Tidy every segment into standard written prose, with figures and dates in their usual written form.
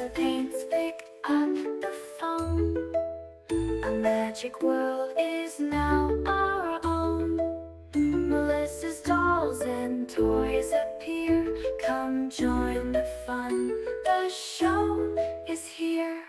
the paints pick up the phone. A magic world is now our own. Melissa's dolls and toys appear. Come join the fun, the show is here.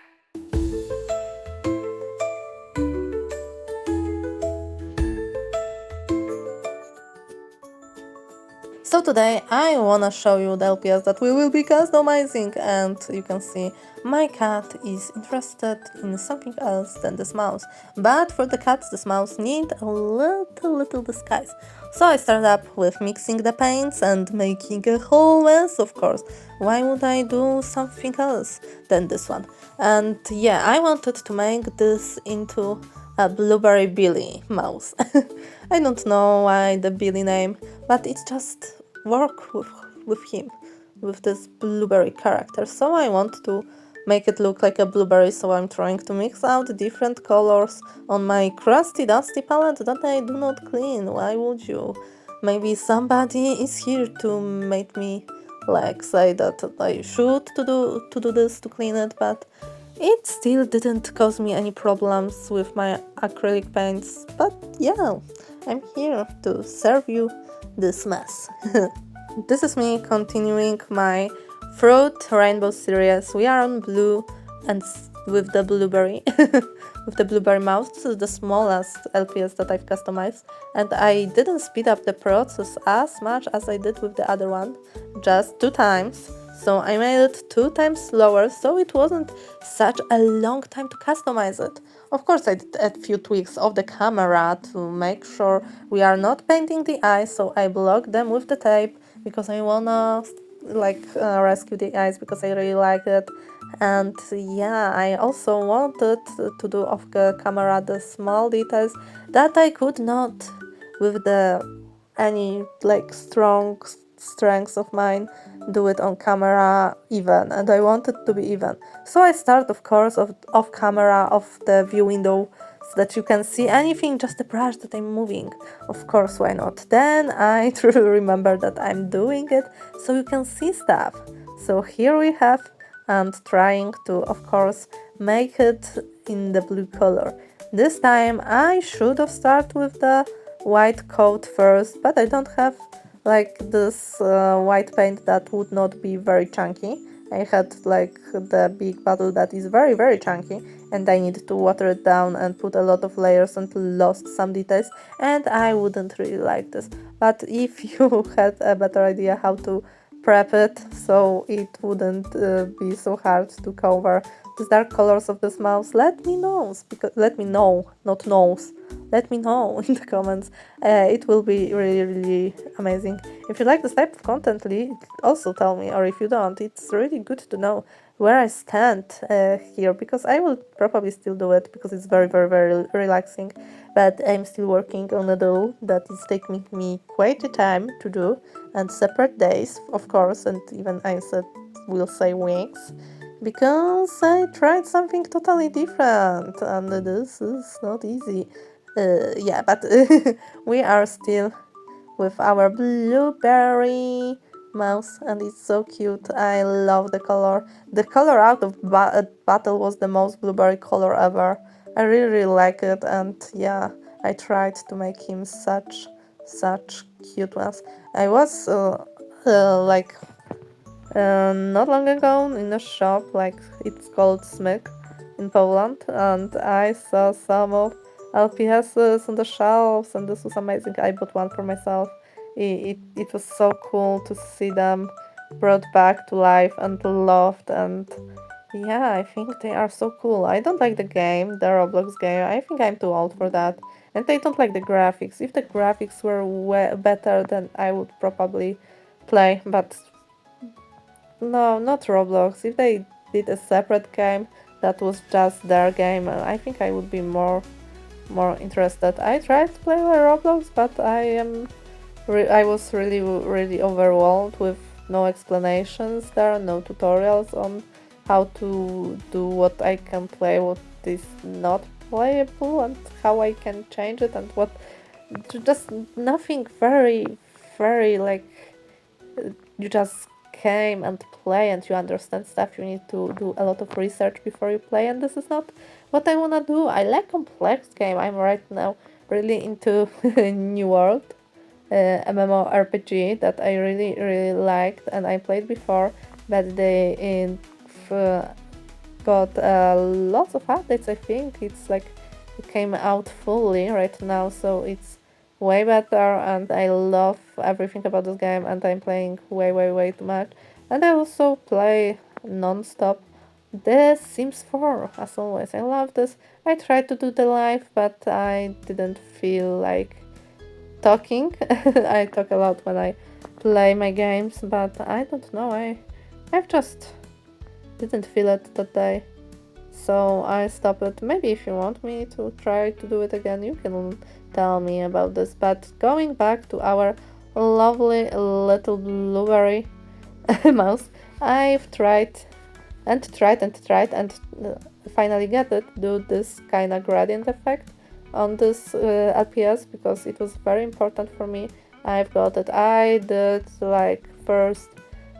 So today I wanna show you the LPS that we will be customizing, and you can see my cat is interested in something else than this mouse. But for the cats, this mouse need a little disguise. So I started up with mixing the paints and making a whole mess, of course. Why would I do something else than this one? And yeah, I wanted to make this into a Blueberry Billy mouse. I don't know why the Billy name, but it just work with him, with this blueberry character. So I want to make it look like a blueberry, so I'm trying to mix out different colors on my crusty dusty palette that I do not clean. Why would you? Maybe somebody is here to make me like say that I should to do this to clean it, but it still didn't cause me any problems with my acrylic paints. But yeah, I'm here to serve you this mess. This is me continuing my fruit rainbow series. We are on blue and with the blueberry with the blueberry mouse. This is the smallest LPS that I've customized, and I didn't speed up the process as much as I did with the other one, just 2 times. So I made it 2 times slower, so it wasn't such a long time to customize it. Of course, I did a few tweaks of the camera to make sure we are not painting the eyes, so I blocked them with the tape because I wanna rescue the eyes because I really like it. And yeah, I also wanted to do off the camera the small details that I could not with the any strong strengths of mine do it on camera even, and I want it to be even. So I start of course off camera of the view window so that you can see anything, just the brush that I'm moving. Of course, why not? Then I truly remember that I'm doing it so you can see stuff. So here we have, and trying to of course make it in the blue color. This time I should have started with the white coat first, but I don't have this white paint that would not be very chunky. I had the big bottle that is very chunky, and I needed to water it down and put a lot of layers and lost some details, and I wouldn't really like this. But if you had a better idea how to prep it so it wouldn't be so hard to cover the dark colors of this mouse, let me know, let me know in the comments. It will be really amazing. If you like this type of content, also tell me, or if you don't, it's really good to know where I stand here, because I will probably still do it because it's very relaxing, but I'm still working on a doll that is taking me quite a time to do, and separate days of course, and even I will say weeks, because I tried something totally different and this is not easy. Yeah, but we are still with our blueberry mouse, and it's so cute. I love the color. The color out of battle was the most blueberry color ever. I really like it, and yeah, I tried to make him such cute ones. I was not long ago in a shop, it's called Smyk in Poland, and I saw some of LPSs on the shelves, and this was amazing. I bought one for myself. It was so cool to see them brought back to life and loved, and yeah, I think they are so cool. I don't like the game, the Roblox game. I think I'm too old for that, and I don't like the graphics. If the graphics were better, then I would probably play, but no, not Roblox. If they did a separate game that was just their game, I think I would be more interested. I tried to play Roblox, but I was really overwhelmed with no explanations there, no tutorials on how to do what I can play, what is not playable, and how I can change it, and what, just nothing very you just game and play and you understand stuff, you need to do a lot of research before you play, and this is not what I wanna do. I like complex game. I'm right now really into New World, MMORPG that I really liked and I played before, but they got lots of updates. I think it's like it came out fully right now, so it's way better and I love everything about this game and I'm playing way too much. And I also play non-stop The Sims 4 as always. I love this. I tried to do the live but I didn't feel like talking. I talk a lot when I play my games, but I don't know, I've just didn't feel it that day. So I stopped it. Maybe if you want me to try to do it again, you can tell me about this. But going back to our lovely little blueberry mouse, I've tried and finally get it, do this kind of gradient effect on this LPS because it was very important for me. I've got it. I did like first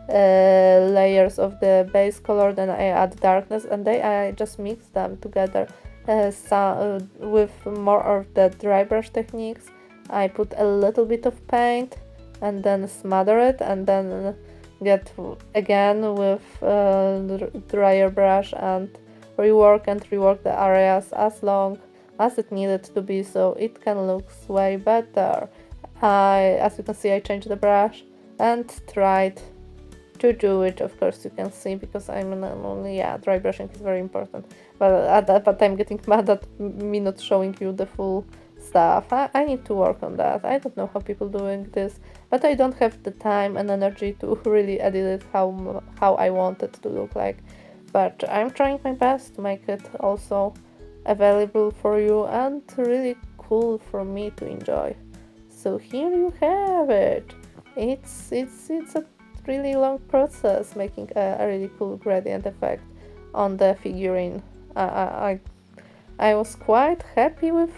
layers of the base color, then I add darkness, and I just mix them together with more of the dry brush techniques. I put a little bit of paint and then smother it, and then get again with drier brush and rework the areas as long as it needed to be, so it can look way better. As you can see, I changed the brush and tried to do it. Of course you can see because I'm only dry brushing is very important, but I'm getting mad at me not showing you the full stuff. I need to work on that. I don't know how people doing this, but I don't have the time and energy to really edit it how I want it to look like, but I'm trying my best to make it also available for you and really cool for me to enjoy. So here you have it. It's a really long process making a really cool gradient effect on the figurine. I was quite happy with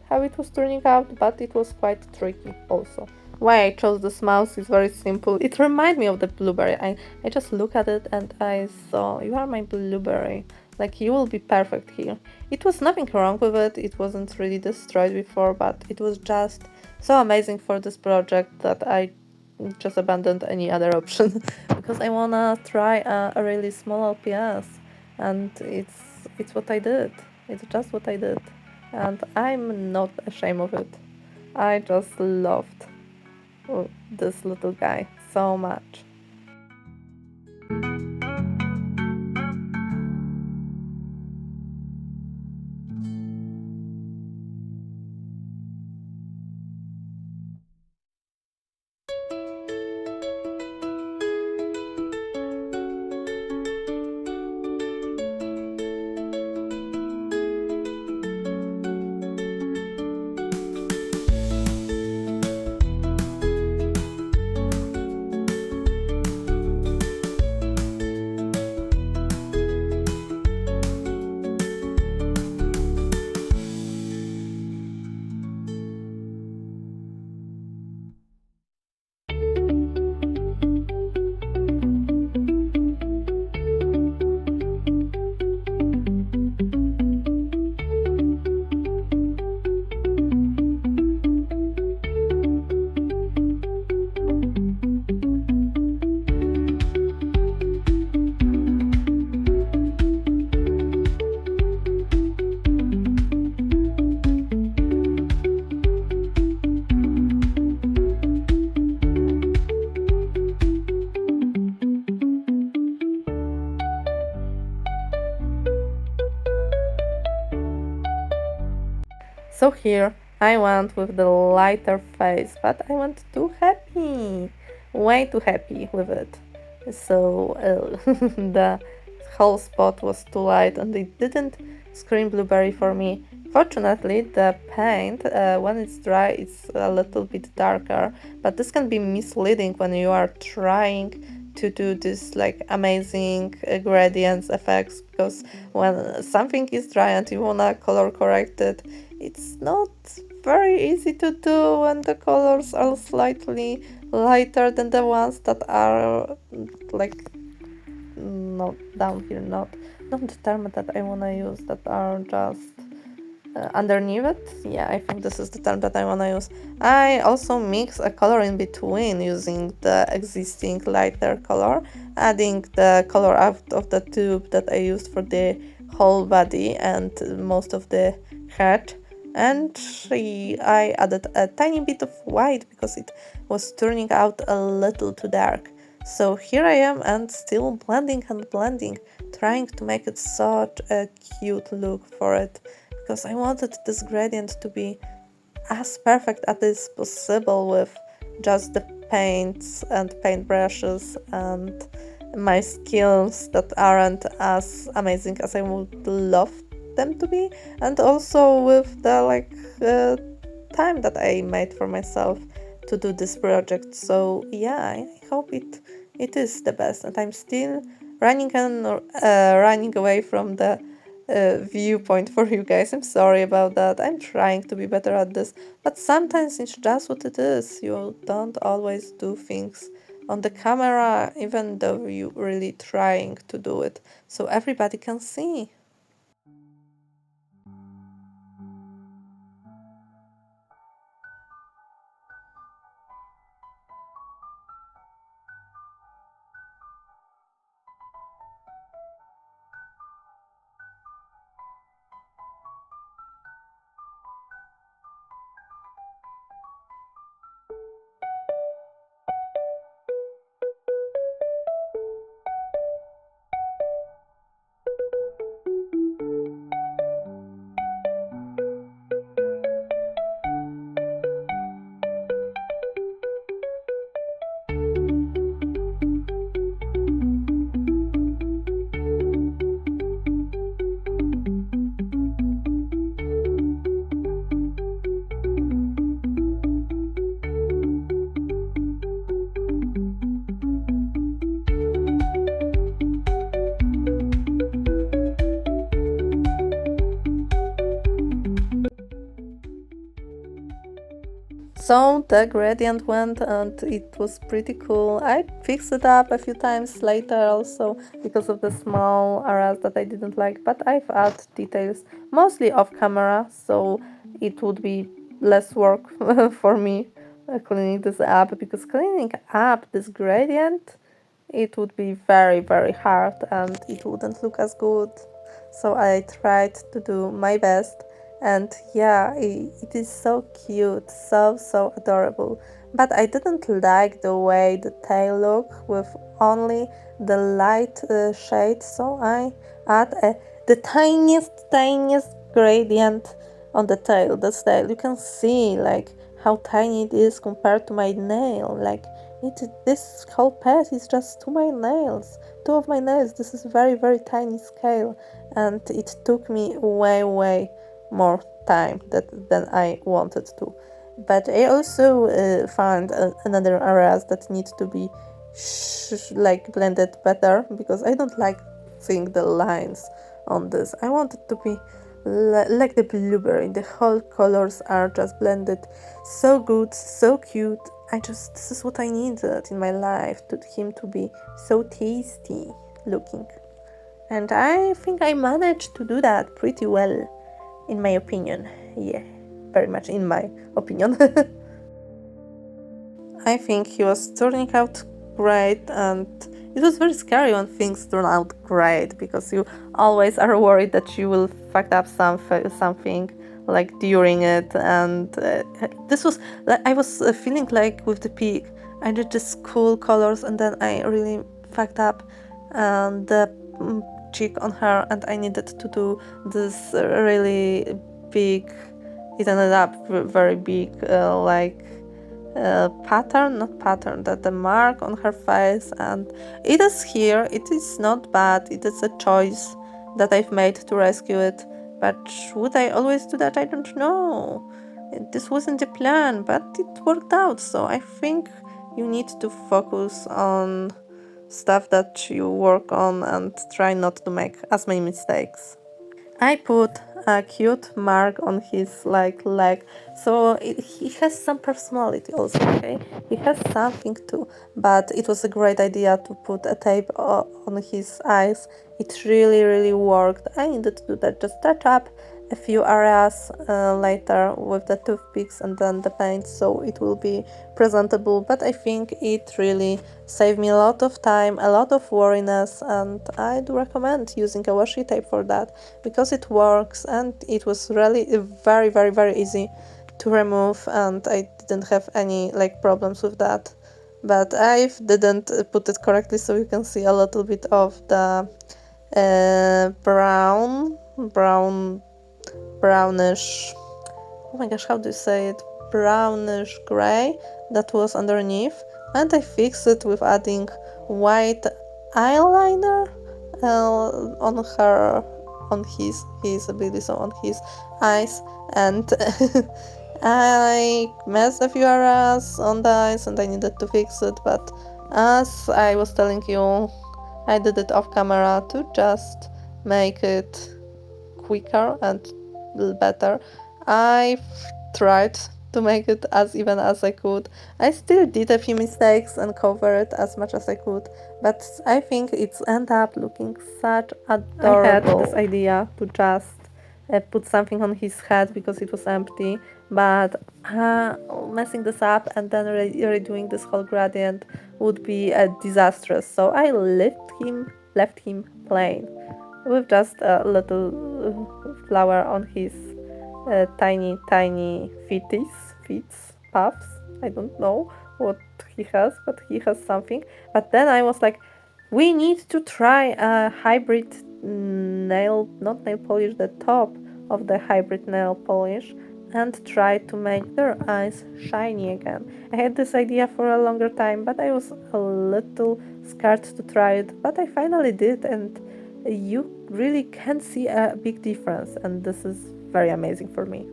how it was turning out, but it was quite tricky also. Why I chose this mouse is very simple. It reminded me of the blueberry. I just look at it and I saw, you are my blueberry. Like, you will be perfect here. It was nothing wrong with it. It wasn't really destroyed before, but it was just so amazing for this project that I just abandoned any other option because I wanna try a really small LPS, and it's what I did. It's just what I did, and I'm not ashamed of it. I just loved this little guy so much. So here I went with the lighter face, but I went too happy, way too happy with it. So the whole spot was too light and it didn't scream blueberry for me. Fortunately, the paint, when it's dry, it's a little bit darker, but this can be misleading when you are trying to do this like amazing gradients effects, because when something is dry and you wanna color correct it, it's not very easy to do when the colors are slightly lighter than the ones that are like not down here, not the term that I wanna use, that are just underneath it. Yeah, I think this is the term that I wanna use. I also mix a color in between using the existing lighter color, adding the color out of the tube that I used for the whole body and most of the head. And I added a tiny bit of white because it was turning out a little too dark. So here I am and still blending and blending, trying to make it such a cute look for it, because I wanted this gradient to be as perfect as is possible with just the paints and paintbrushes and my skills that aren't as amazing as I would love them to be, and also with the time that I made for myself to do this project. So yeah, I hope it is the best, and I'm still running away from the viewpoint for you guys. I'm sorry about that. I'm trying to be better at this, but sometimes it's just what it is. You don't always do things on the camera, even though you're really trying to do it so everybody can see. So the gradient went and it was pretty cool. I fixed it up a few times later also because of the small areas that I didn't like, but I've added details mostly off camera, so it would be less work for me cleaning this up, because cleaning up this gradient, it would be very, very hard and it wouldn't look as good. So I tried to do my best, and yeah, it is so cute, so adorable. But I didn't like the way the tail looked with only the light shade, so I add the tiniest gradient on the tail. The tail, you can see like how tiny it is compared to my nail. Like this whole pet is just two of my nails. This is very tiny scale, and it took me way more time than I wanted to. But I also found another areas that need to be blended better, because I don't like seeing the lines on this. I want it to be like the blueberry. The whole colors are just blended so good, so cute. This is what I needed in my life, to him to be so tasty looking. And I think I managed to do that pretty well, in my opinion. Yeah, very much in my opinion. I think he was turning out great, and it was very scary when things turn out great, because you always are worried that you will fuck up something like during it. And this was, I was feeling like with the pig, I did just cool colors and then I really fucked up the cheek on her, and I needed to do this really big, it ended up very big, not pattern, that the mark on her face, and it is here. It is not bad. It is a choice that I've made to rescue it. But would I always do that? I don't know. This wasn't the plan, but it worked out. So I think you need to focus on stuff that you work on and try not to make as many mistakes. I put a cute mark on his leg, so he has some personality also. Okay, he has something too, but it was a great idea to put a tape on his eyes. It really worked. I needed to do that, just touch up a few areas later with the toothpicks and then the paint, so it will be presentable. But I think it really saved me a lot of time, a lot of worriness, and I do recommend using a washi tape for that because it works and it was really very easy to remove, and I didn't have any problems with that. But I didn't put it correctly, so you can see a little bit of the brownish, oh my gosh, how do you say it, brownish gray that was underneath, and I fixed it with adding white eyeliner on her, on his ability, so on his eyes, and I messed a few areas on the eyes and I needed to fix it, but as I was telling you, I did it off camera to just make it quicker and better. I tried to make it as even as I could. I still did a few mistakes and cover it as much as I could, but I think it's end up looking such adorable. I had this idea to just put something on his head because it was empty, but messing this up and then redoing this whole gradient would be disastrous. So I left him plain with just a little flower on his tiny puffs. I don't know what he has, but he has something. But then I was like, we need to try a hybrid not nail polish, the top of the hybrid nail polish, and try to make their eyes shiny again. I had this idea for a longer time, but I was a little scared to try it, but I finally did, and you really can see a big difference, and this is very amazing for me.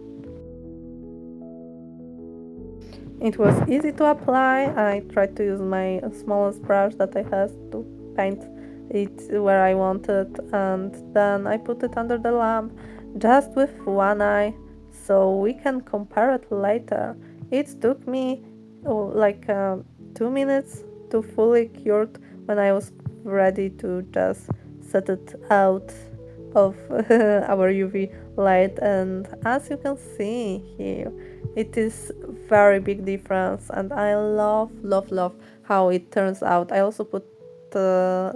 It was easy to apply. I tried to use my smallest brush that I have to paint it where I wanted, and then I put it under the lamp just with one eye so we can compare it later. It took me 2 minutes to fully cured when I was ready to just set it out of our UV light, and as you can see here, it is very big difference, and I love how it turns out. I also put a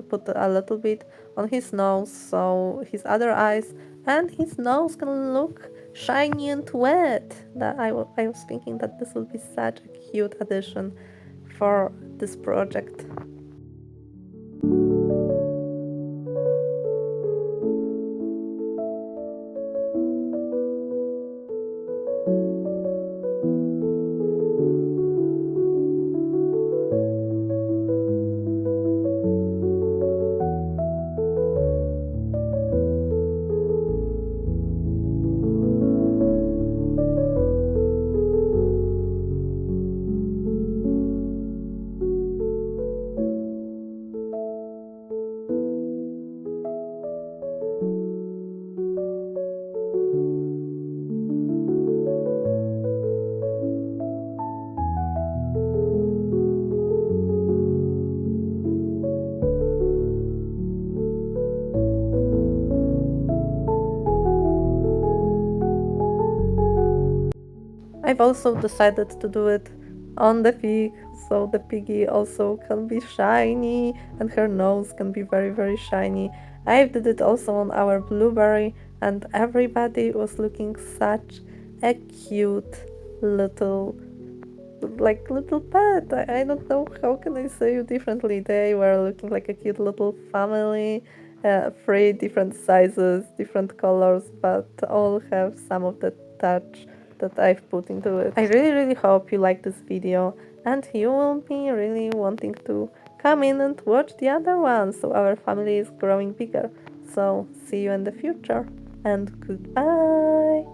little bit on his nose, so his other eyes and his nose can look shiny and wet. That I was thinking that this would be such a cute addition for this project. I've also decided to do it on the pig, so the piggy also can be shiny and her nose can be very shiny. I did it also on our blueberry, and everybody was looking such a cute little little pet. I don't know how can I say it differently. They were looking like a cute little family, 3 different sizes, different colors, but all have some of the touch that I've put into it. I really hope you like this video and you will be really wanting to come in and watch the other one, so our family is growing bigger. So see you in the future and goodbye.